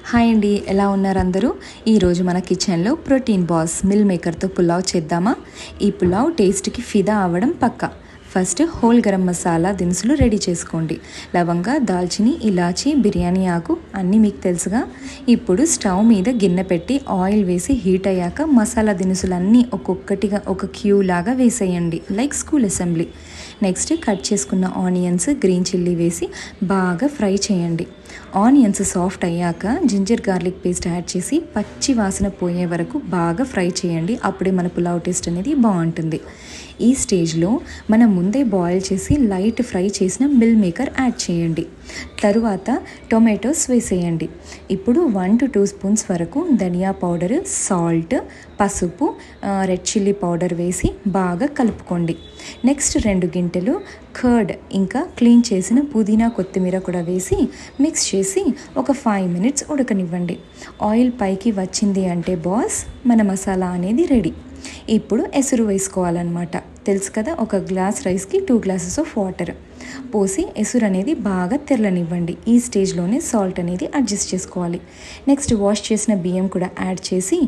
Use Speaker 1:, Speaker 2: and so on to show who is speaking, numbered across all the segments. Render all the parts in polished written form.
Speaker 1: Hi అండి, ఎలా ఉన్నారు అందరూ? ఈరోజు మన కిచెన్లో ప్రోటీన్ బాల్స్ మిల్ మేకర్తో పులావ్ చేద్దామా? ఈ పులావ్ టేస్ట్కి ఫిదా అవ్వడం పక్కా. ఫస్ట్ హోల్ గరం మసాలా దినుసులు రెడీ చేసుకోండి. లవంగా, దాల్చిని, ఇలాచి, బిర్యానీ ఆకు అన్నీ మీకు తెలుసుగా. ఇప్పుడు స్టవ్ మీద గిన్నె పెట్టి ఆయిల్ వేసి హీట్ అయ్యాక మసాలా దినుసులన్నీ ఒక్కొక్కటిగా ఒక క్యూ లాగా వేసేయండి, like school assembly. Next cut చేసుకున్న ఆనియన్స్, గ్రీన్ చిల్లీ వేసి బాగా ఫ్రై చేయండి. ఆనియన్స్ సాఫ్ట్ అయ్యాక జింజర్ గార్లిక్ పేస్ట్ యాడ్ చేసి పచ్చి వాసన పోయే వరకు బాగా ఫ్రై చేయండి. అప్పుడే మన పులావ్ టేస్ట్ అనేది బాగుంటుంది. ఈ స్టేజ్లో మనం ముందే బాయిల్ చేసి లైట్ ఫ్రై చేసిన మిల్ మేకర్ యాడ్ చేయండి. తరువాత టొమాటోస్ వేసేయండి. ఇప్పుడు 1 to 2 స్పూన్స్ వరకు ధనియా పౌడర్, సాల్ట్, పసుపు, రెడ్ చిల్లీ పౌడర్ వేసి బాగా కలుపుకోండి. నెక్స్ట్ 2 గంటలు కర్డ్ ఇంకా క్లీన్ చేసిన పుదీనా, కొత్తిమీర కూడా వేసి మిక్స్ చేసి ఒక 5 minutes ఉడకనివ్వండి. ఆయిల్ పైకి వచ్చింది అంటే బాస్, మన మసాలా అనేది రెడీ. ఇప్పుడు ఎసురు వేసుకోవాలన్నమాట. తెలుసు కదా, ఒక గ్లాస్ రైస్కి 2 glasses ఆఫ్ వాటర్ పోసి ఎసురు అనేది బాగా తెరలనివ్వండి. ఈ స్టేజ్లోనే సాల్ట్ అనేది అడ్జస్ట్ చేసుకోవాలి. నెక్స్ట్ వాష్ చేసిన బియ్యం కూడా యాడ్ చేసి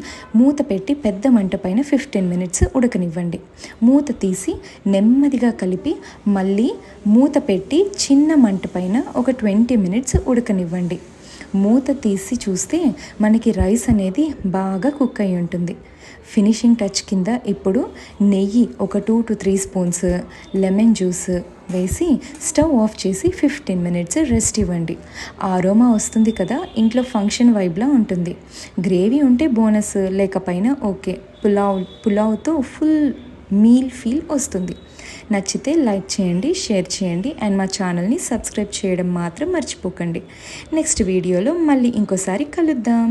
Speaker 1: మూత పెట్టి పెద్ద మంట పైన 15 minutes ఉడకనివ్వండి. మూత తీసి నెమ్మదిగా కలిపి మళ్ళీ మూత పెట్టి చిన్న మంట పైన ఒక 20 minutes ఉడకనివ్వండి. మూత తీసి చూస్తే మనకి రైస్ అనేది బాగా కుక్ అయి ఉంటుంది. ఫినిషింగ్ టచ్ కింద ఇప్పుడు నెయ్యి ఒక 2 to 3 స్పూన్స్, లెమన్ జ్యూస్ వేసి స్టవ్ ఆఫ్ చేసి 15 minutes రెస్ట్ ఇవ్వండి. ఆరోమా వస్తుంది కదా, ఇంట్లో ఫంక్షన్ వైబ్లా ఉంటుంది. గ్రేవీ ఉంటే బోనస్, లేకపోయినా ఓకే. పులావ్తో ఫుల్ మీల్ ఫీల్ వస్తుంది. నచ్చితే లైక్ చేయండి, షేర్ చేయండి అండ్ మా ఛానల్ని సబ్స్క్రైబ్ చేయడం మాత్రం మర్చిపోకండి. నెక్స్ట్ వీడియోలో మళ్ళీ ఇంకోసారి కలుద్దాం.